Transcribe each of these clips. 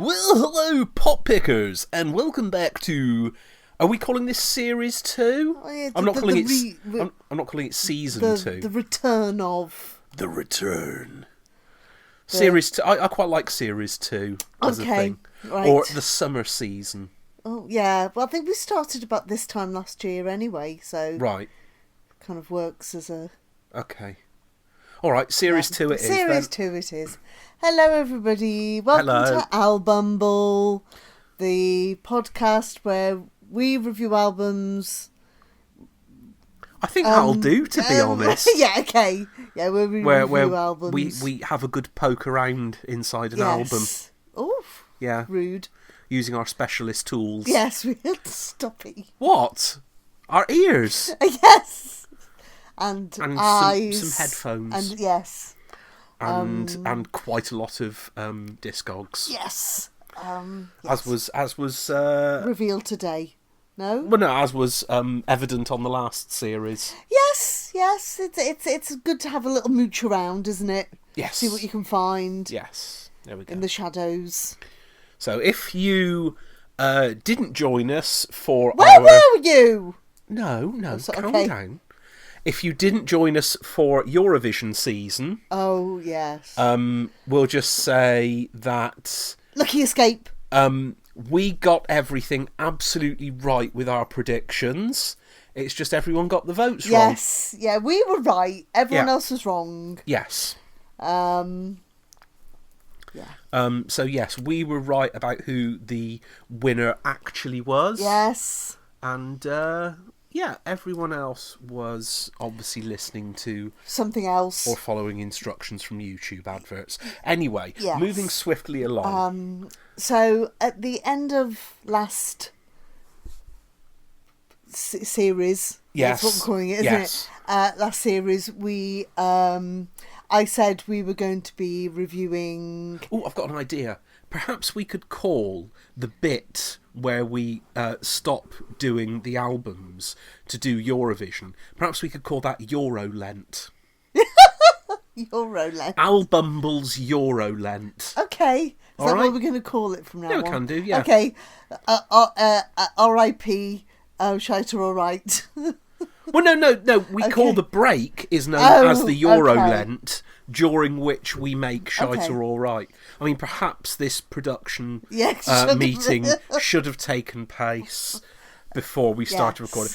Well, hello, pop pickers, and welcome back to. Are we calling this series 2? Oh, yeah, I'm not calling it season 2. The return of the return. Series 2. I quite like series 2 as a thing, right. Or the summer season. Oh yeah, well I think we started about this time last year anyway, so Right. Kind of works as a. Okay. All right, series 2 it is. Series 2 it is. Hello everybody, welcome to ALBUMBLE, the podcast where we review albums. I think that'll do, to be honest. Yeah, okay. Yeah, where we review albums. We have a good poke around inside an album. Oh, yeah. Rude. Using our specialist tools. Yes, we had to stop it. What? Our ears? Yes. And eyes. Some headphones. And yes. And quite a lot of Discogs. Yes. Yes. As was revealed today. No? Well, no, as was evident on the last series. Yes. It's good to have a little mooch around, isn't it? Yes. See what you can find. Yes. There we go. In the shadows. So if you didn't join us for Where were you? No, calm down. If you didn't join us for Eurovision season... Oh, yes. We'll just say that... Lucky escape. We got everything absolutely right with our predictions. It's just everyone got the votes wrong. Yes, yeah, we were right. Everyone else was wrong. Yes. Yeah. So yes, we were right about who the winner actually was. Yes. And everyone else was obviously listening to something else or following instructions from YouTube adverts. Anyway, moving swiftly along. So at the end of last series, that's what we're calling it, isn't it? Last series, we I said we were going to be reviewing... Oh, I've got an idea. Perhaps we could call the bit where we stop doing the albums to do Eurovision. Perhaps we could call that Eurolent. Eurolent. ALBUMBLE's Eurolent. Okay. Is that what we're going to call it from now on? Yeah, we can do, yeah. Okay. R.I.P. Shiter all right. Well, no. We call the break is known as the Eurolent, during which we make Shiter all right. I mean, perhaps this production meeting should have taken place before we started recording.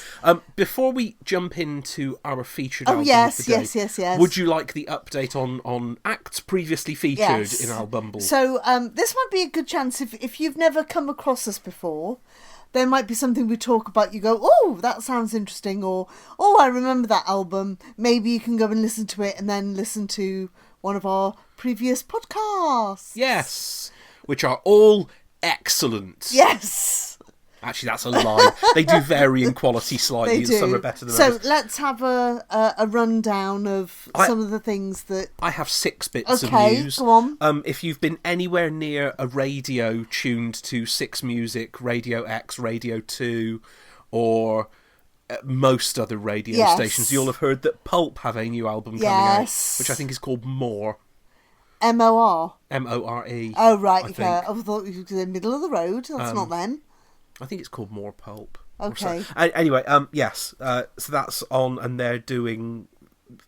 Before we jump into our featured album of the day, yes. Would you like the update on acts previously featured in ALBUMBLE? So this might be a good chance if you've never come across us before. There might be something we talk about, you go, oh, that sounds interesting, or, oh, I remember that album. Maybe you can go and listen to it and then listen to one of our previous podcasts. Yes, which are all excellent. Yes. Actually, that's a lie. They do vary in quality slightly, and some are better than others. So let's have a rundown of some of the things that... I have 6 bits of news. Go on. If you've been anywhere near a radio tuned to 6 Music, Radio X, Radio 2, or most other radio stations, you'll have heard that Pulp have a new album coming out, which I think is called More. M-O-R? M-O-R-E. Oh, right. I thought it was in the middle of the road. That's not them. I think it's called More Pulp. Okay. Anyway, yes. So that's on, and they're doing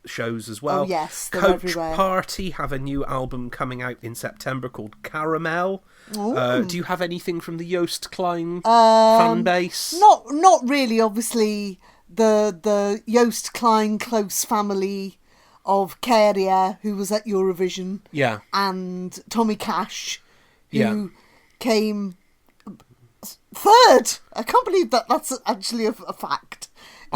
shows as well. Oh, yes. They're Coach everywhere. Party have a new album coming out in September called Caramel. Do you have anything from the Joost Klein fan base? Not really. Obviously, the Joost Klein close family of Keria, who was at Eurovision. Yeah. And Tommy Cash, who came... third. I can't believe that's actually a fact.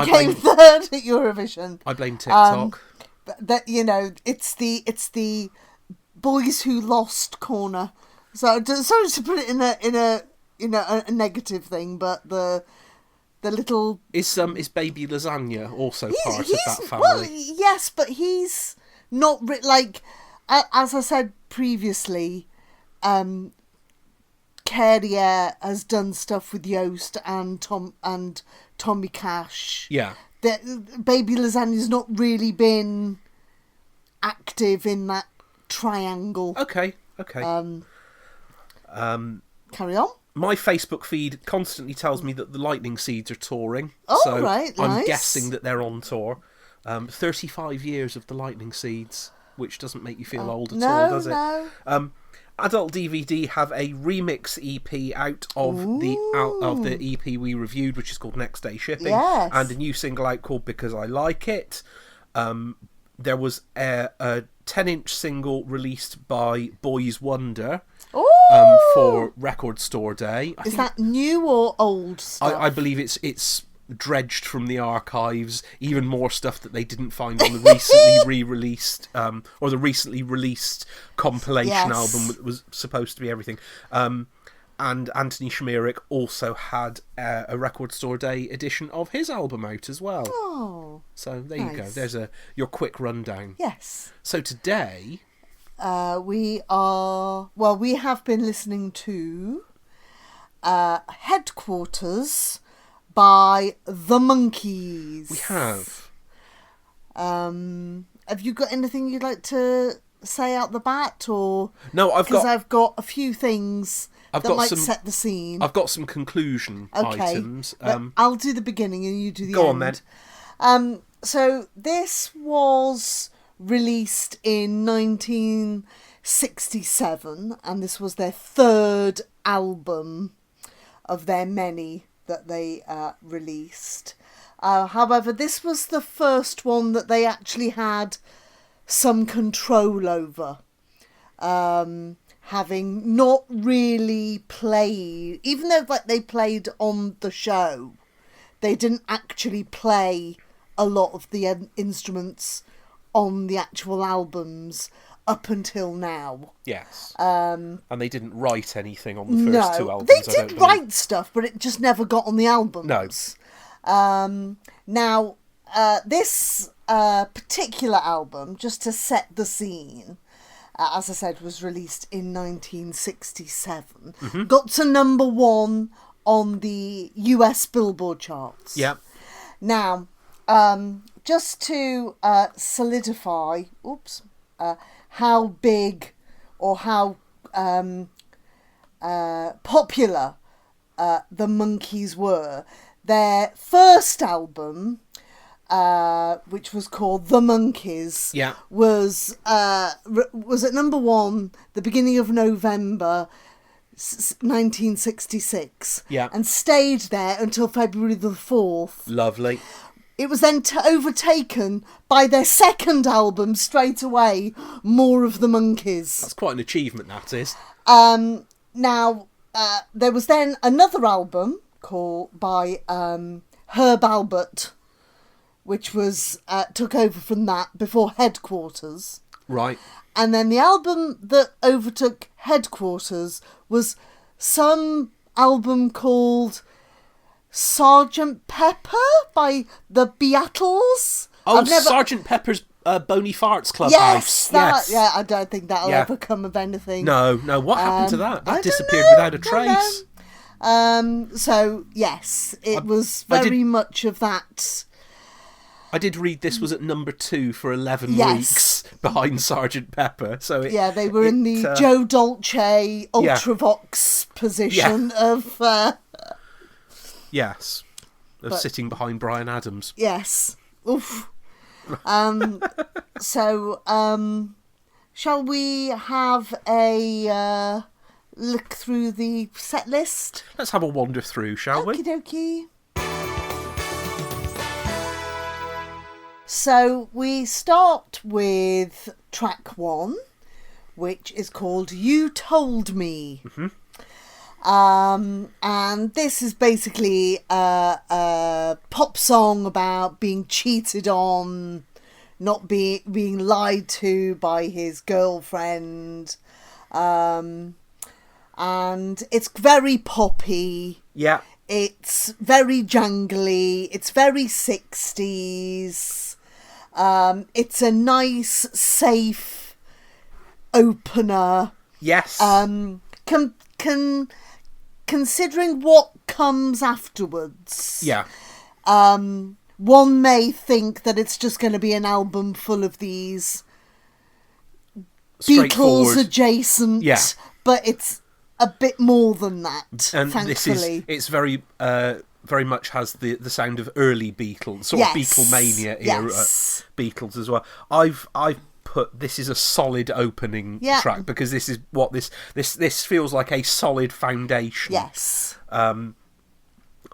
Came third at Eurovision. I blame TikTok. It's the boys who lost corner. So sorry to put it in a a negative thing, but the little is Baby Lasagna also part of that family? Well, yes, but he's not as I said previously. Keria has done stuff with Joost and Tommy Cash. Yeah. Baby Lasagna's not really been active in that triangle. Okay. Carry on. My Facebook feed constantly tells me that the Lightning Seeds are touring. Oh, so right, nice. I'm guessing that they're on tour. 35 years of the Lightning Seeds, which doesn't make you feel old at all, does it? No. Adult DVD have a remix EP out of the EP we reviewed, which is called Next Day Shipping, and a new single out called Because I Like It. There was a 10-inch single released by Boys Wonder for Record Store Day. Is that new or old stuff? I believe it's dredged from the archives, even more stuff that they didn't find on the recently re-released or the recently released compilation album that was supposed to be everything. And Anthony Shmerick also had a Record Store Day edition of his album out as well. Oh, so there you go. There's your quick rundown. Yes. So today we have been listening to Headquarters by the Monkees. We have. Have you got anything you'd like to say out the bat, or no? I've got a few things that might set the scene. I've got some conclusion items. I'll do the beginning and you do the end. Go on then. So this was released in 1967, and this was their third album of their many that they released. However, this was the first one that they actually had some control over, having not really played, even though they played on the show, they didn't actually play a lot of the instruments on the actual albums up until now. Yes. And they didn't write anything on the first two albums. They did write stuff, but it just never got on the albums. No. Now, this particular album, just to set the scene, as I said, was released in 1967. Mm-hmm. Got to number 1 on the US Billboard charts. Yeah. Now, just to solidify, how big or how popular the Monkees were, their first album, which was called The Monkees, was at number 1 the beginning of November 1966, and stayed there until February the 4th. Lovely. It was then overtaken by their second album straight away, More of the Monkees. That's quite an achievement, that is. Now, there was then another album called by Herb Alpert, which was took over from that before Headquarters. Right. And then the album that overtook Headquarters was some album called Sgt. Pepper by the Beatles. Oh, Sgt. Pepper's Boney Farts Club Yes, House. Yeah, I don't think that'll ever come of anything. No. What happened to that? That disappeared without a trace. So, yes, it was very much of that. I did read this was at number 2 for 11 weeks behind Sgt. Pepper. So they were in the Joe Dolce Ultravox position of... Yes, sitting behind Bryan Adams. Yes. Oof. So, shall we have a look through the set list? Let's have a wander through, shall we? Okie dokie. So we start with track 1, which is called You Told Me. Mm-hmm. And this is basically a pop song about being cheated on, not being lied to by his girlfriend. And it's very poppy. Yeah. It's very jangly. It's very 60s. It's a nice, safe opener. Yes. Considering what comes afterwards, one may think that it's just going to be an album full of these Beatles adjacent, but it's a bit more than that, and thankfully. It's very much has the sound of early Beatles, sort of Beatlemania era Beatles as well. I've put this is a solid opening track because this is what this feels like a solid foundation. Yes.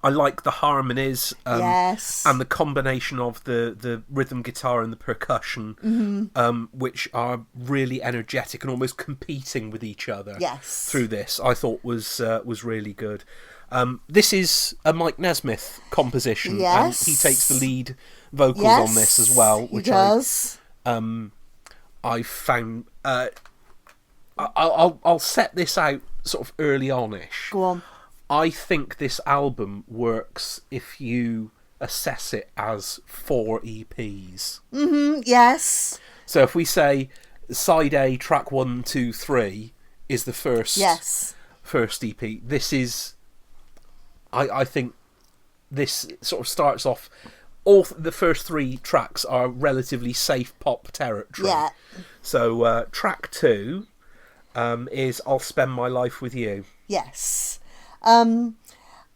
I like the harmonies yes. and the combination of the rhythm guitar and the percussion, which are really energetic and almost competing with each other through this. I thought was really good. This is a Mike Nesmith composition, and he takes the lead vocals on this as well, which he does. I found. I'll set this out sort of early on-ish. Go on. I think this album works if you assess it as 4 EPs. Yes. So if we say side A, track 1, 2, 3 is the first EP. This is, I think, this sort of starts off. All the first 3 tracks are relatively safe pop territory. Yeah. So track 2 is "I'll Spend My Life With You." Yes. I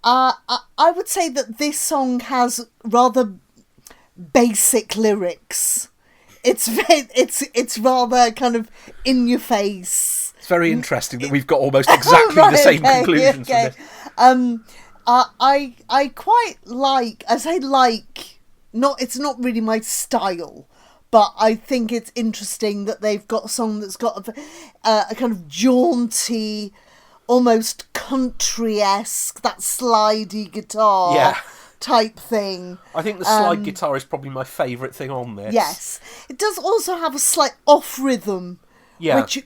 would say that this song has rather basic lyrics. It's rather kind of in your face. It's very interesting that we've got almost exactly the same conclusions from this. I quite like. I say like. It's not really my style. But I think it's interesting that they've got a song that's got a kind of jaunty, almost country-esque, that slidey guitar type thing. I think the slide guitar is probably my favourite thing on this. Yes. It does also have a slight off-rhythm, which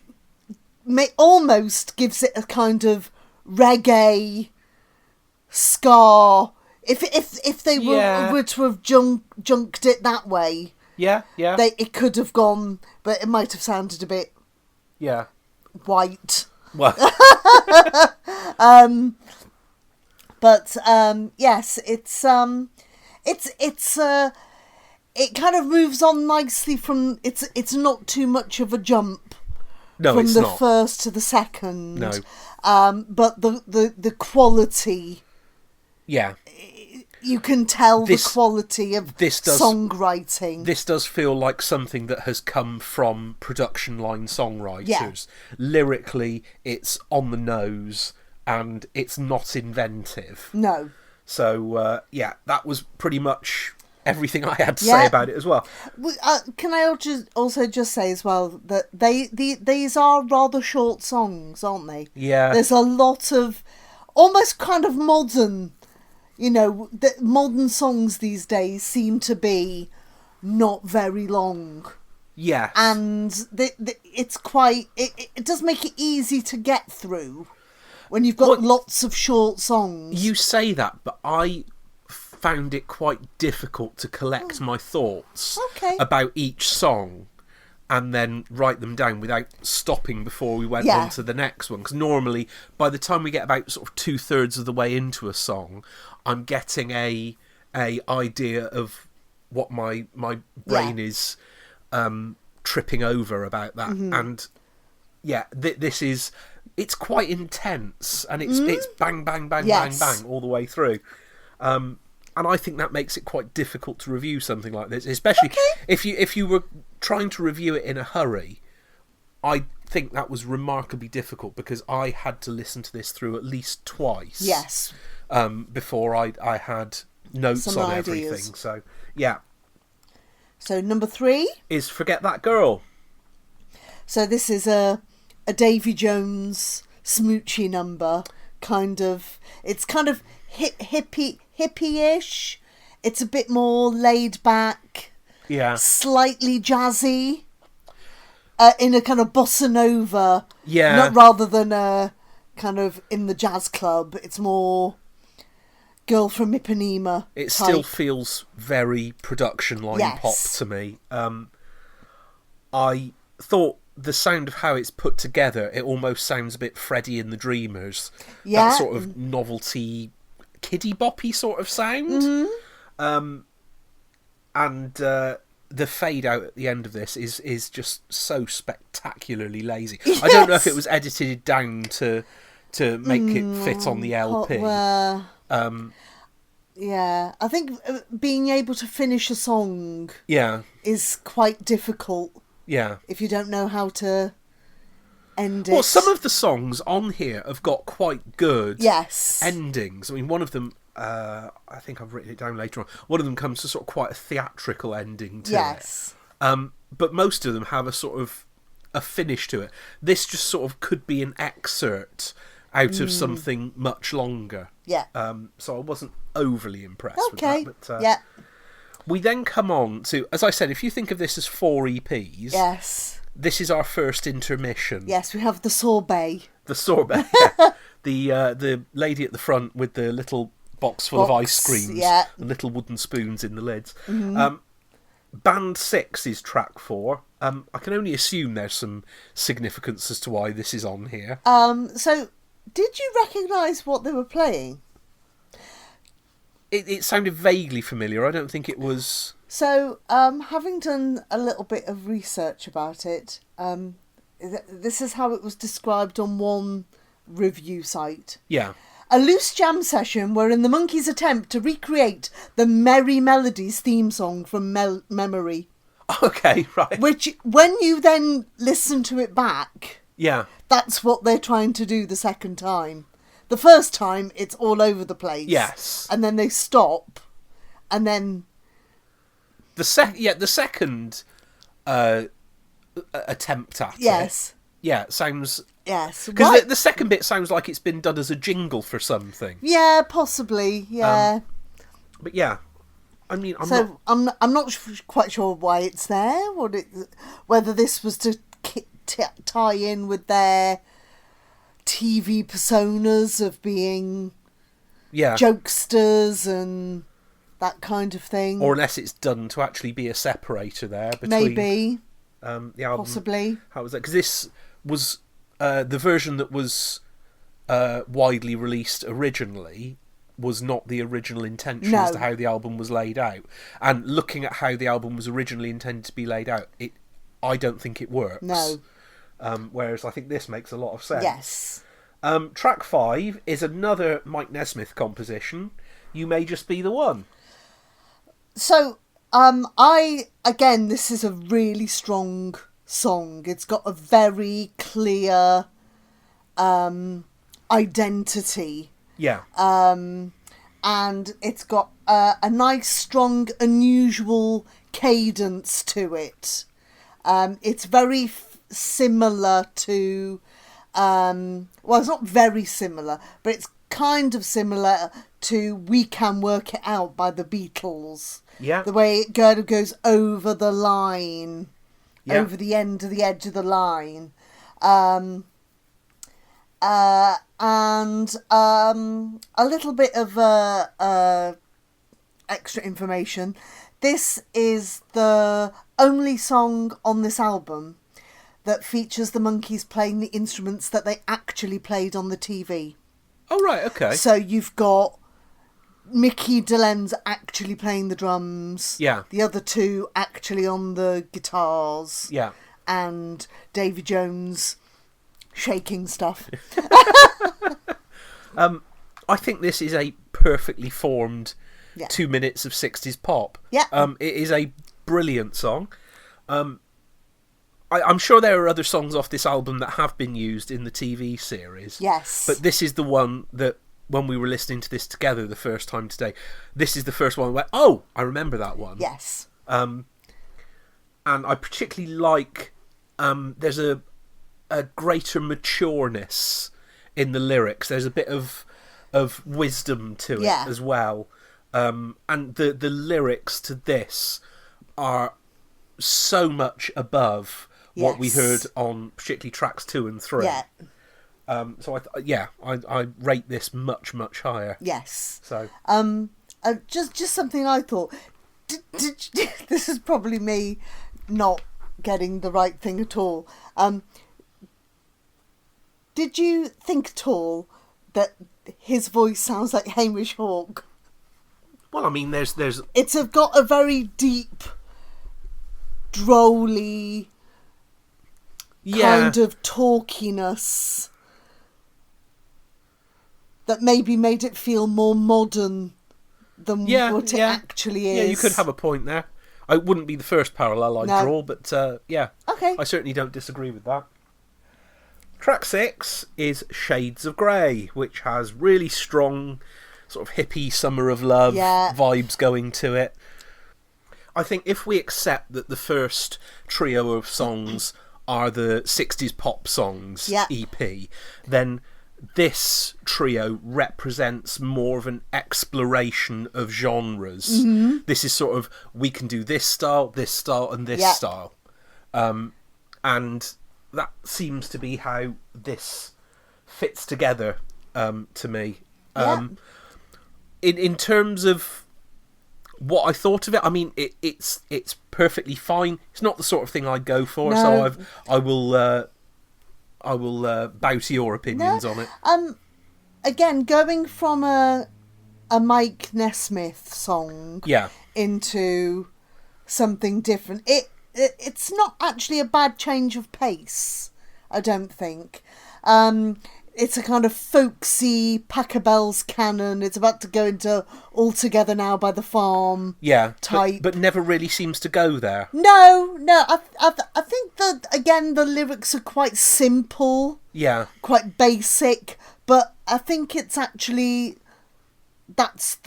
almost gives it a kind of reggae, ska. If they were to have junked it that way. Yeah. It could have gone, but it might have sounded a bit white. Well. Yes, it kind of moves on nicely from it's not too much of a jump from the first to the second. No. But the quality. Yeah. You can tell the quality of songwriting. This does feel like something that has come from production line songwriters. Yeah. Lyrically, it's on the nose and it's not inventive. No. So, that was pretty much everything I had to say about it as well. Can I also just say as well that these are rather short songs, aren't they? Yeah. There's a lot of almost kind of modern... the modern songs these days seem to be not very long. Yes. And it's quite... It does make it easy to get through when you've got lots of short songs. You say that, but I found it quite difficult to collect my thoughts about each song and then write them down without stopping before we went on to the next one. Because normally, by the time we get about sort of 2/3 of the way into a song, I'm getting a idea of what my brain is tripping over about that. And this is, it's quite intense, and it's bang bang bang bang bang all the way through. And I think that makes it quite difficult to review something like this, especially if you were trying to review it in a hurry. I think that was remarkably difficult because I had to listen to this through at least twice. Yes. Before I had notes Some on ideas. everything. So, yeah. So, number 3? Is Forget That Girl. So, this is a Davy Jones smoochy number. It's kind of hippie-ish. It's a bit more laid back. Yeah. Slightly jazzy. In a kind of bossa nova. Yeah. Not rather than a kind of in the jazz club. It's more Girl from Ipanema. It still feels very production line pop to me. I thought the sound of how it's put together, it almost sounds a bit Freddie and the Dreamers. Yeah. That sort of novelty, kiddie boppy sort of sound. And the fade out at the end of this is just so spectacularly lazy. Yes. I don't know if it was edited down to to make it fit on the LP. Yeah, I think being able to finish a song is quite difficult. Yeah. If you don't know how to end it. Well, some of the songs on here have got quite good endings. I mean, one of them, I think I've written it down later on, one of them comes to sort of quite a theatrical ending to it. But most of them have a sort of a finish to it. This just sort of could be an excerpt out of something much longer. Yeah. So I wasn't overly impressed with that. But, yeah. We then come on to, as I said, if you think of this as 4 EPs, this is our first intermission. Yes, we have the sorbet. The sorbet, the lady at the front with the little box full of ice creams and little wooden spoons in the lids. Band 6 is track 4. I can only assume there's some significance as to why this is on here. So, did you recognise what they were playing? It sounded vaguely familiar. I don't think it was... So, having done a little bit of research about it, this is how it was described on one review site. Yeah. A loose jam session wherein the Monkees attempt to recreate the Merry Melodies theme song from memory. Okay, right. Which, when you then listen to it back... Yeah. That's what they're trying to do the second time. The first time, it's all over the place. Yes. And then they stop, and then... The second attempt at it. Yeah, sounds... Yes. Because the second bit sounds like it's been done as a jingle for something. Yeah, possibly, yeah. But yeah, I mean, I'm not quite sure why it's there, whether this was to tie in with their TV personas of being jokesters and that kind of thing. Or unless it's done to actually be a separator there between... Maybe. The album. Possibly. How was that? Because this was the version that was widely released originally was not the original intention as to how the album was laid out. And looking at how the album was originally intended to be laid out, I don't think it works. No. Whereas I think this makes a lot of sense. Yes. Track 5 is another Mike Nesmith composition, You May Just Be the One. So, this is a really strong song. It's got a very clear identity. Yeah. And it's got a nice, strong, unusual cadence to it. It's very similar to... well, it's not very similar, but it's kind of similar to We Can Work It Out by the Beatles. Yeah. The way it kind of goes over the line, over the edge of the line. And a little bit of extra information. This is the only song on this album that features the Monkees playing the instruments that they actually played on the TV. Oh, right, okay. So you've got Mickey DeLenz actually playing the drums. Yeah. The other two actually on the guitars. Yeah. And Davy Jones shaking stuff. I think this is a perfectly formed 2 minutes of 60s pop. Yeah. It is a brilliant song. I'm sure there are other songs off this album that have been used in the TV series. Yes. But this is the one that, when we were listening to this together the first time today, this is the first one where, oh, I remember that one. Yes. And I particularly like, there's a greater matureness in the lyrics. There's a bit of wisdom to it as well. And the lyrics to this are so much above what we heard on particularly tracks 2 and 3. Yeah. So I rate this much, much higher. Yes. So just something I thought. This is probably me not getting the right thing at all. Did you think at all that his voice sounds like Hamish Hawke? Well, I mean, there's it's got a very deep, drolly kind of talkiness that maybe made it feel more modern than what it actually is. Yeah, you could have a point there. It wouldn't be the first parallel I'd draw, but yeah. Okay. I certainly don't disagree with that. Track 6 is Shades of Grey, which has really strong sort of hippie Summer of Love vibes going to it. I think if we accept that the first trio of songs are the 60s pop songs EP, then this trio represents more of an exploration of genres. Mm-hmm. This is sort of, we can do this style, and this style. And that seems to be how this fits together to me. In terms of what I thought of it, I mean, it's perfectly fine. It's not the sort of thing I'd go for, so I will bow to your opinions on it. Again, going from a Mike Nesmith song into something different, it's not actually a bad change of pace, I don't think. It's a kind of folksy Pachelbel's canon. It's about to go into All Together Now by the Farm type. But never really seems to go there. No. I think that, again, the lyrics are quite simple. Yeah. Quite basic. But I think it's actually... That's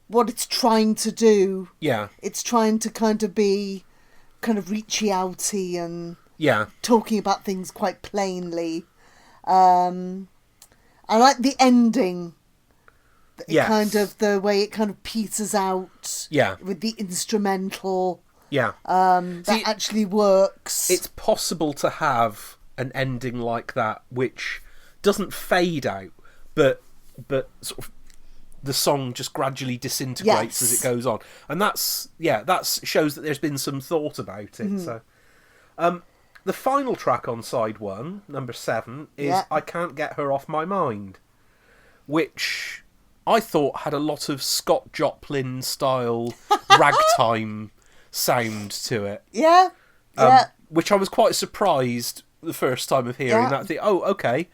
what it's trying to do. Yeah. It's trying to kind of be kind of reachy-outy and talking about things quite plainly. I like the ending. Kind of the way it kind of peters out. Yeah. With the instrumental. Yeah. That actually works. It's possible to have an ending like that which doesn't fade out, but sort of the song just gradually disintegrates as it goes on. And that shows that there's been some thought about it. Mm-hmm. So the final track on side 1, number 7, is I Can't Get Her Off My Mind, which I thought had a lot of Scott Joplin style ragtime sound to it. Yeah. Which I was quite surprised the first time of hearing that. I think, oh, okay,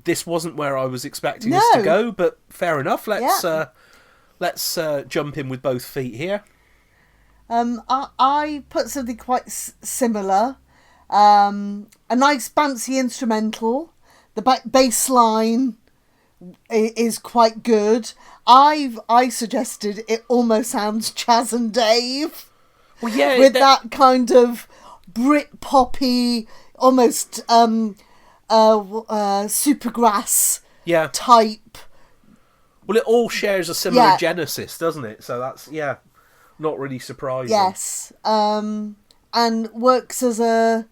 this wasn't where I was expecting this to go, but fair enough. Let's jump in with both feet here. I put something quite similar. A nice bouncy instrumental. The bass line is quite good. I suggested it almost sounds Chaz and Dave. Well, yeah, with that kind of Brit poppy, almost Supergrass type. Well, it all shares a similar genesis, doesn't it? So that's not really surprising. Yes, and works as a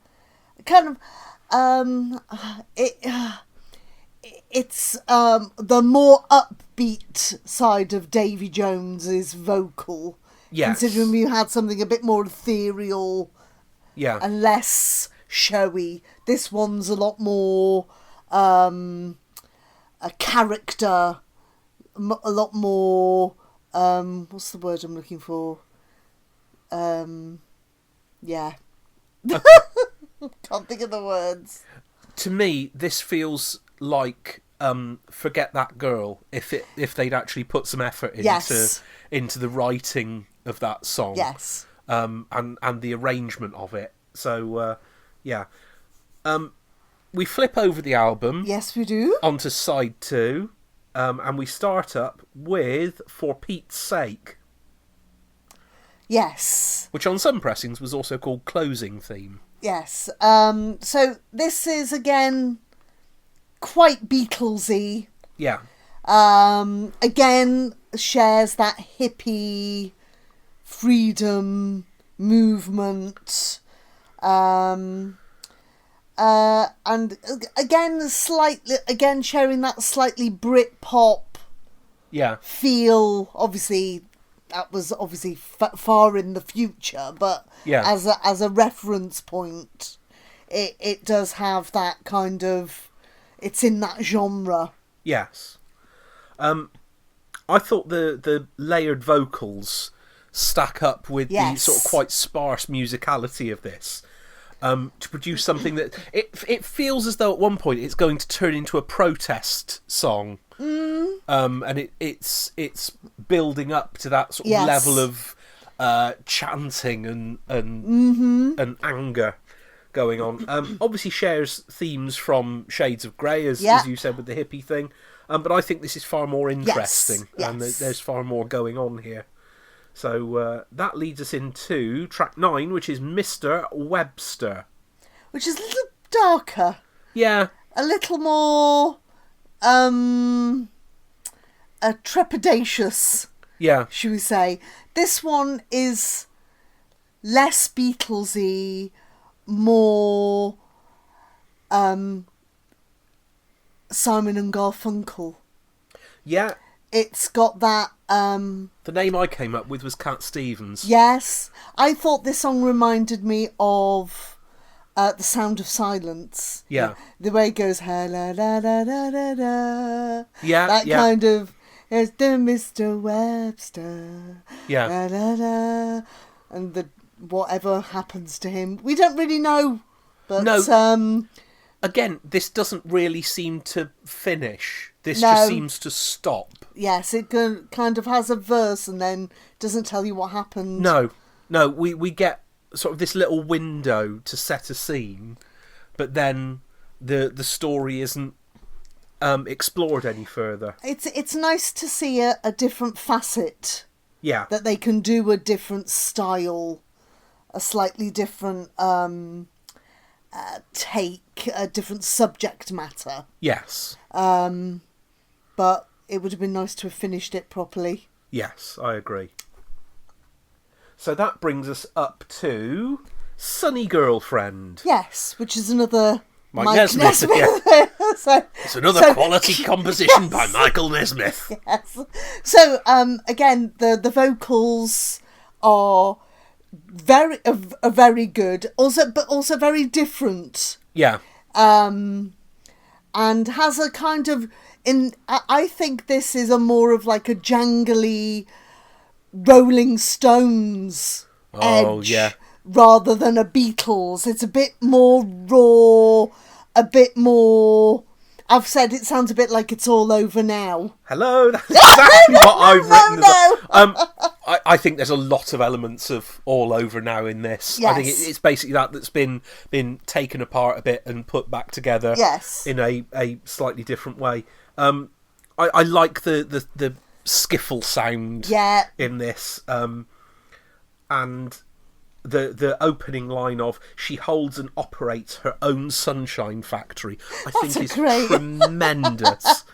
kind of it's the more upbeat side of Davy Jones's vocal. Yes. Considering we had something a bit more ethereal and less showy. This one's a lot more a character, a lot more what's the word I'm looking for? Can't think of the words. To me, this feels like Forget That Girl if they'd actually put some effort into the writing of that song. Yes. And the arrangement of it. So we flip over the album. Yes, we do. Onto side 2. And we start up with For Pete's Sake. Yes. Which on some pressings was also called Closing Theme. Yes. So this is, again, quite Beatlesy. Yeah. Again, shares that hippie freedom movement. And again, sharing that slightly Britpop feel. Obviously, that was far in the future, but as a reference point, it does have that kind of. It's in that genre. Yes. I thought the layered vocals stack up with the sort of quite sparse musicality of this. to produce something that it feels as though at one point it's going to turn into a protest song, and it's building up to that sort of level of chanting and anger going on. Obviously shares themes from Shades of Grey, as you said, with the hippie thing, but I think this is far more interesting, and there's far more going on here. So that leads us into track 9, which is Mr. Webster. Which is a little darker. Yeah. A little more trepidatious. Yeah. Should we say. This one is less Beatlesy, more Simon and Garfunkel. Yeah. It's got that... the name I came up with was Cat Stevens. Yes. I thought this song reminded me of The Sound of Silence. Yeah. The way it goes... La, la, la, la, la, la. Yeah. That kind of... It's the Mr. Webster. Yeah. La, la, la. And the whatever happens to him. We don't really know. But, no. Again, this doesn't really seem to finish. This just seems to stop. Yes, it kind of has a verse and then doesn't tell you what happened. No, we get sort of this little window to set a scene, but then the story isn't explored any further. It's nice to see a different facet. Yeah. That they can do a different style, a slightly different take, a different subject matter. Yes. But it would have been nice to have finished it properly. Yes, I agree. So that brings us up to Sunny Girlfriend. Yes, which is another Mike Nesmith. Yeah. It's another quality composition by Michael Nesmith. Yes. So again, the vocals are very good, but also very different. Yeah. And has a kind of I think this is a more of like a jangly Rolling Stones edge rather than a Beatles. It's a bit more raw, a bit more... I've said it sounds a bit like It's All Over Now. Hello, that's exactly what I've written. I think there's a lot of elements of All Over Now in this. Yes. I think it's basically that's been taken apart a bit and put back together in a slightly different way. I like the skiffle sound in this, and the opening line of "she holds and operates her own sunshine factory" I think is tremendous.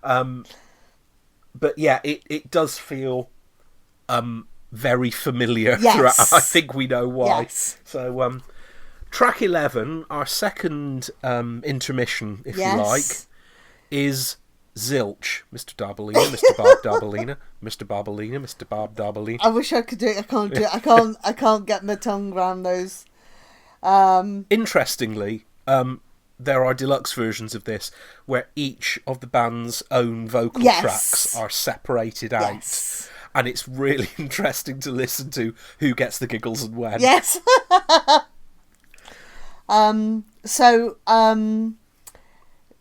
But yeah, it does feel very familiar throughout. I think we know why. Yes. So track 11, our second intermission, if you like, is Zilch. Mr. Dabalina, Mr. Bob Dabalina, Mr. Barbalina, Mr. Bob Dabalina. I wish I could do it. I can't do it. I can't get my tongue around those. Interestingly, there are deluxe versions of this where each of the band's own vocal tracks are separated out. And it's really interesting to listen to who gets the giggles and when. Yes.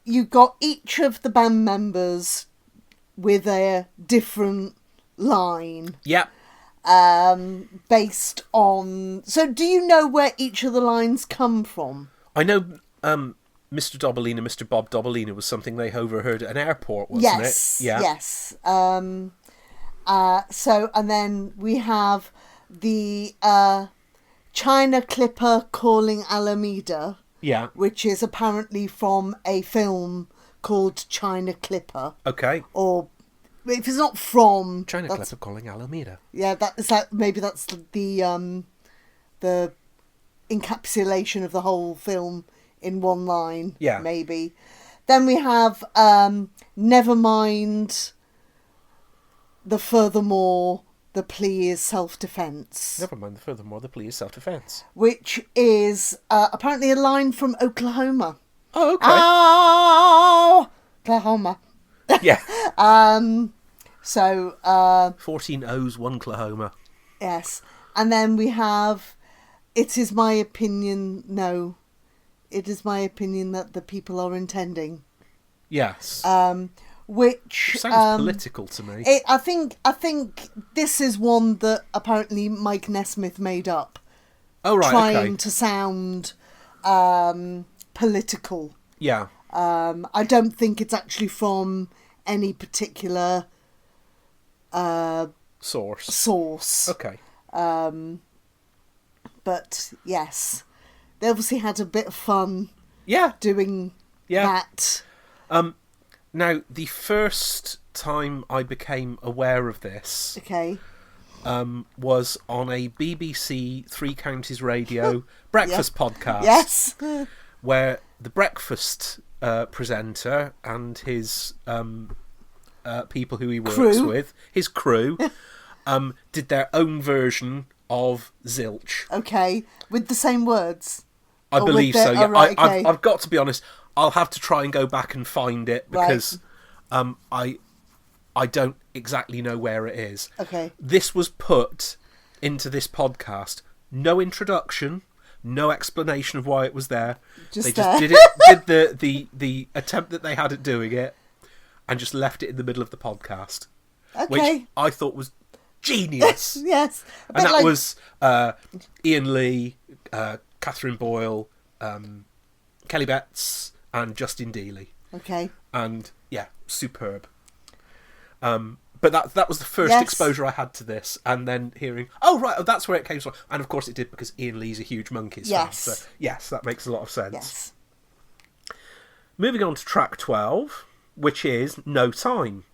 You've got each of the band members with a different line. Yeah. Based on... So do you know where each of the lines come from? I know Mr. Dobalina, Mr. Bob Dobalina was something they overheard at an airport, wasn't it? Yeah. Yes. And then we have the China Clipper calling Alameda. Yeah. Which is apparently from a film called China Clipper. Okay. Or if it's not from China Clipper calling Alameda. Yeah, maybe that's the encapsulation of the whole film in one line. Yeah. Maybe. Then we have Never Mind the Furthermore, the plea is self-defense. Never mind the furthermore, the plea is self-defense. Which is apparently a line from Oklahoma. Oh, okay. Oh, Oklahoma. Yeah. 14 O's, 1 Oklahoma. Yes. And then we have it is my opinion. No, it is my opinion that the people are intending. Yes. Which sounds political to me. I think this is one that apparently Mike Nesmith made up. Oh right, trying to sound political. Yeah. I don't think it's actually from any particular source. Okay. But yes, they obviously had a bit of fun. Yeah. Doing that. Now, the first time I became aware of this, was on a BBC Three Counties Radio breakfast podcast. Yes. Where the breakfast presenter and his people who he works with, his crew, did their own version of Zilch. Okay, with the same words. I believe so. Yeah, right, okay. I've got to be honest. I'll have to try and go back and find it because I don't exactly know where it is. Okay. This was put into this podcast. No introduction, no explanation of why it was there. They just did the attempt that they had at doing it, and just left it in the middle of the podcast. Okay. Which I thought was genius. Yes. And that was Ian Lee, Catherine Boyle, Kelly Betts, and Justin Dealey. Okay. And yeah, superb. But that was the first exposure I had to this, and then hearing, that's where it came from. And of course it did, because Ian Lee's a huge Monkees fan. So yes, that makes a lot of sense. Yes. Moving on to track 12, which is No Time.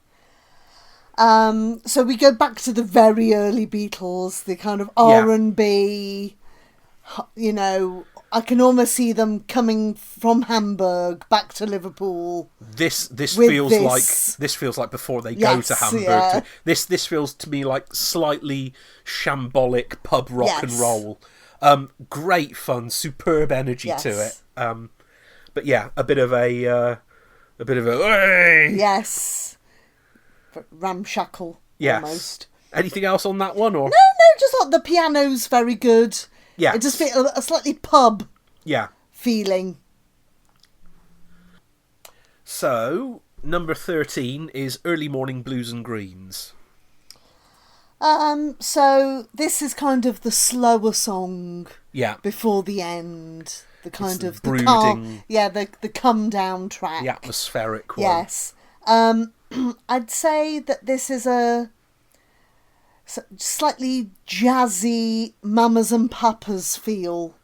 So we go back to the very early Beatles, the kind of R&B, you know, I can almost see them coming from Hamburg back to Liverpool. This feels like before they go to Hamburg. Yeah. This feels to me like slightly shambolic pub rock and roll. Great fun, superb energy to it. But yeah, a bit of a yes, ramshackle almost. Anything else on that one, or no? Just thought the piano's very good. Yeah, it just feels a slightly pub feeling. So, number 13 is Early Morning Blues and Greens. So this is kind of the slower song. Yeah. Before the end, the kind of brooding. The come down track. The atmospheric one. Yes. I'd say that this is a slightly jazzy Mamas and Papas feel.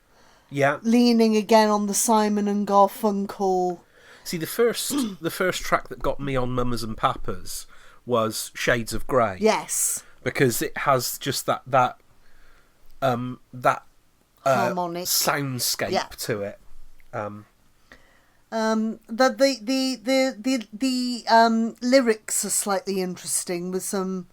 Yeah. Leaning again on the Simon and Garfunkel. See, the first track that got me on Mamas and Papas was Shades of Grey. Yes. Because it has just that harmonic soundscape to it. The lyrics are slightly interesting, with some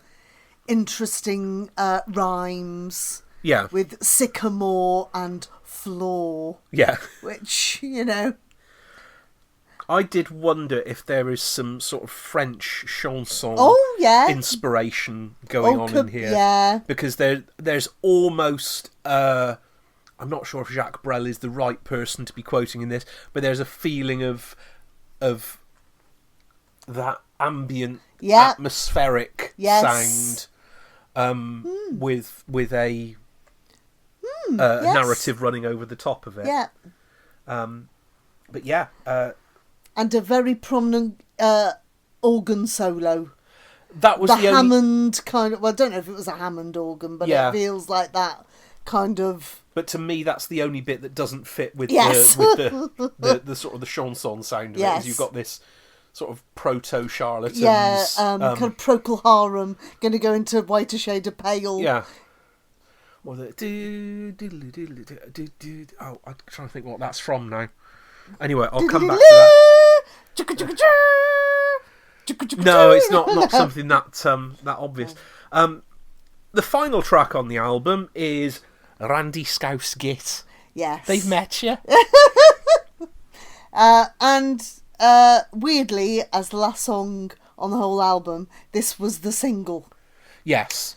interesting rhymes. Yeah. With sycamore and floor. Yeah. Which, you know. I did wonder if there is some sort of French chanson inspiration going on in here. Yeah. Because there's almost... I'm not sure if Jacques Brel is the right person to be quoting in this, but there's a feeling of that ambient, atmospheric sound with a narrative running over the top of it. Yeah. But yeah... and a very prominent organ solo. That was the Hammond kind of... Well, I don't know if it was a Hammond organ, but it feels like that kind of... But to me, that's the only bit that doesn't fit with the sort of the chanson sound of it. Is you've got this sort of proto-charlatans. Yeah, kind of Procol Harum, going to go into Whiter Shade of Pale. Yeah. Well, I'm trying to think what that's from now. Anyway, I'll come back to that. No, it's not something that obvious. The final track on the album is Randy Scouse Git. Yes. They've met you. And weirdly, as the last song on the whole album, this was the single. Yes.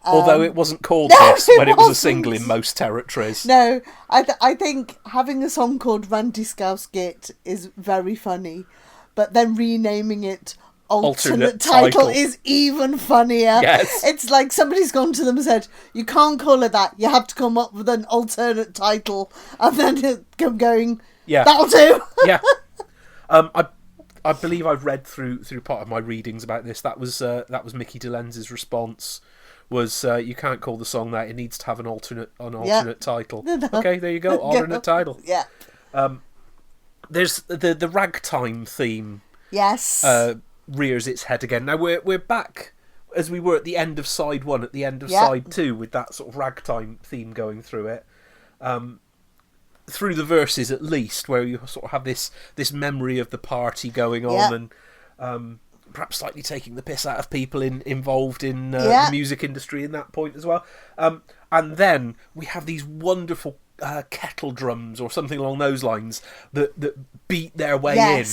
Although it wasn't called this when it was a single in most territories. No, I think having a song called Randiskausgit is very funny, but then renaming it alternate title is even funnier. Yes. It's like somebody's gone to them and said, you can't call it that, you have to come up with an alternate title, and then I'm going, that'll do. Yeah. I believe I've read through part of my readings about this. That was Mickey Delenz's response. Was you can't call the song that, it needs to have an alternate title. No. Okay, there you go, alternate title. Yeah. There's the ragtime theme. Yes. Rears its head again. Now we're back as we were at the end of side 1, at the end of side 2, with that sort of ragtime theme going through it. Through the verses at least, where you sort of have this memory of the party going on and perhaps slightly taking the piss out of people involved in the music industry in that point as well. And then we have these wonderful kettle drums or something along those lines that beat their way in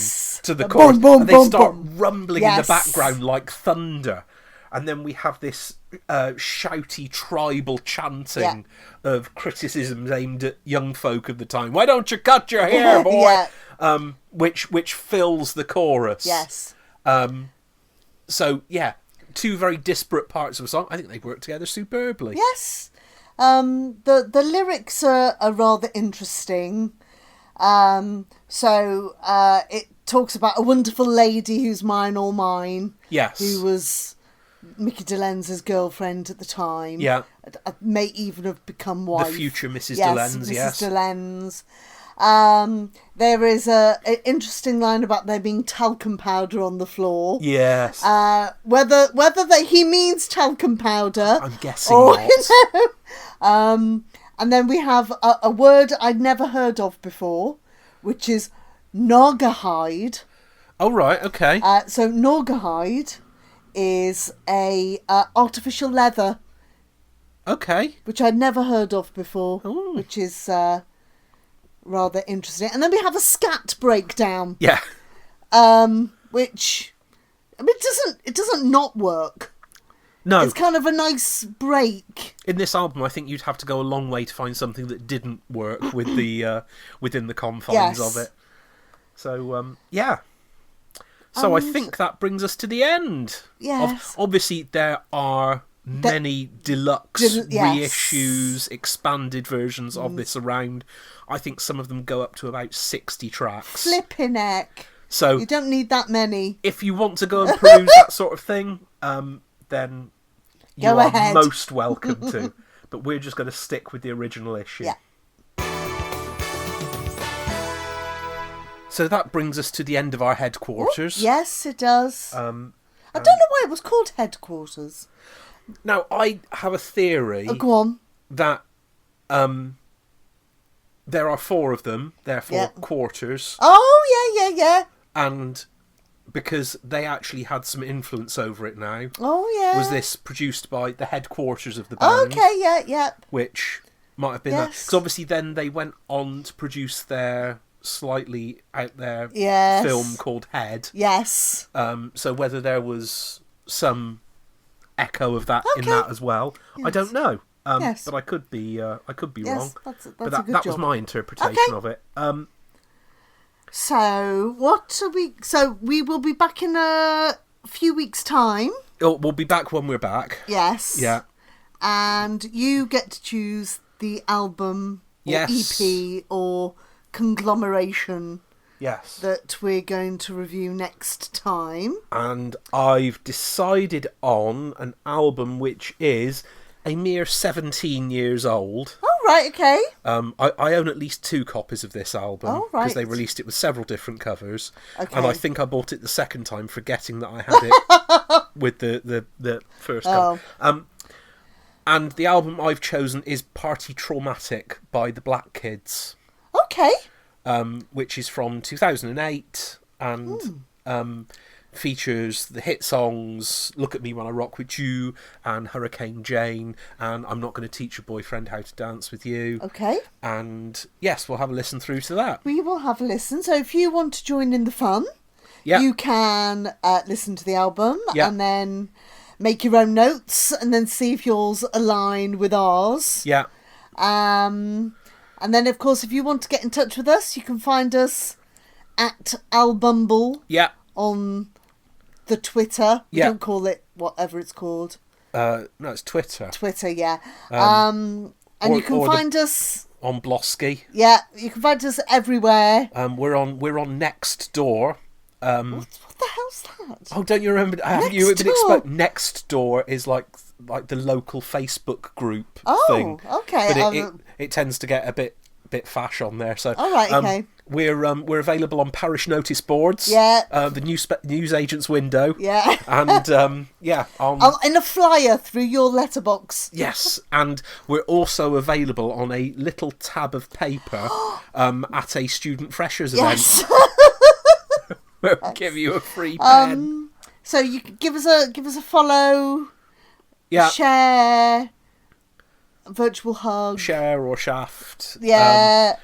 to the chorus. Boom, and they start rumbling in the background like thunder. And then we have this shouty tribal chanting of criticisms aimed at young folk of the time. Why don't you cut your hair, boy? Which fills the chorus. Yes. So, two very disparate parts of a song. I think they work together superbly. Yes. The lyrics are rather interesting. So it talks about a wonderful lady who's mine, all mine. Yes. Who was Mickey Delenz's girlfriend at the time. Yeah. May even have become wife. The future Mrs. Delenz, yes. Mrs. Delenz. There is an interesting line about there being talcum powder on the floor. Yes. Whether he means talcum powder. I'm guessing not. And then we have a word I'd never heard of before, which is naugahyde. Oh, right, okay. So naugahyde is a artificial leather. Okay. Which I'd never heard of before. Ooh. Which is rather interesting. And then we have a scat breakdown. Yeah. Which, I mean, it doesn't not work. No. It's kind of a nice break. In this album, I think you'd have to go a long way to find something that didn't work with the within the confines of it. So, So I think that brings us to the end. Yes. Obviously, there are many deluxe reissues, expanded versions of this around. I think some of them go up to about 60 tracks. Flipping heck. So you don't need that many. If you want to go and peruse that sort of thing, then you are most welcome to. But we're just going to stick with the original issue. Yeah. So that brings us to the end of our headquarters. Ooh, yes, it does. I don't know why it was called headquarters. Now, I have a theory. Go on. That there are 4 of them, therefore quarters. Oh, yeah. And because they actually had some influence over it now. Oh, yeah. Was this produced by the headquarters of the band? Okay, yeah. Which might have been that. Because obviously then they went on to produce their slightly out there film called Head. Yes. So whether there was some echo of that in that as well, I don't know. But I could be wrong. That's but a good that job. was my interpretation of it. So what are we? So we will be back in a few weeks' time. Oh, we'll be back when we're back. Yes. Yeah. And you get to choose the album or EP or conglomeration. Yes. That we're going to review next time. And I've decided on an album which is a mere 17 years old. Oh, right, okay. I own at least 2 copies of this album. Oh, right. Because they released it with several different covers. Okay. And I think I bought it the second time, forgetting that I had it with the first cover. And the album I've chosen is Party Traumatic by the Black Kids. Okay. Which is from 2008 and features the hit songs Look at Me When I Rock With You and Hurricane Jane and I'm Not Going to Teach Your Boyfriend How to Dance With You. Okay. And yes, we'll have a listen through to that. We will have a listen. So if you want to join in the fun, you can listen to the album and then make your own notes and then see if yours align with ours. Yeah. And then, of course, if you want to get in touch with us, you can find us at ALBUMBLE. Yeah. On the Twitter. We don't call it whatever it's called. No, it's Twitter. Twitter, yeah. And you can find us on Blosky. Yeah, you can find us everywhere. We're on Nextdoor. What the hell's that? Oh, don't you remember? Have you been exposed? Nextdoor is like the local Facebook group thing. Oh, okay. But it tends to get a bit fash on there. So all right, okay. We're available on parish notice boards. Yeah. The newsagent's window. Yeah. And in a flyer through your letterbox. Yes, and we're also available on a little tab of paper at a student freshers event. We'll give you a free pen. So you can give us a follow. Yeah. Share. A virtual hug. Share or shaft. Yeah.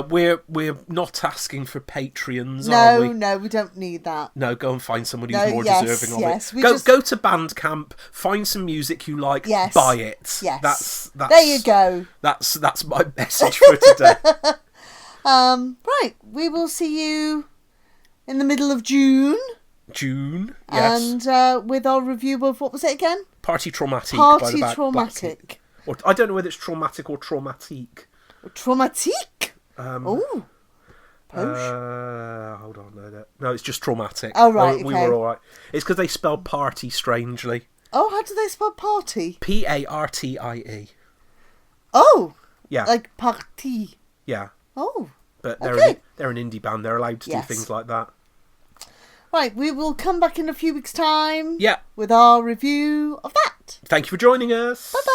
We're not asking for Patreons, are we? No, we don't need that. No, go and find somebody who's more deserving of it. Go to Bandcamp, find some music you like, buy it. Yes. That's there you go. That's my message for today. Right, we will see you in the middle of June. June, yes. And with our review of, what was it again? Party Traumatique. Party Traumatic. Or, I don't know whether it's traumatic or traumatique. Traumatique? Hold on, no, it's just traumatic. Oh, right, we were all right. It's because they spell party strangely. Oh, how do they spell party? Partie. Oh, yeah, like party. Yeah. Oh, but they're an indie band. They're allowed to do things like that. Right, we will come back in a few weeks' time. Yeah, with our review of that. Thank you for joining us. Bye bye.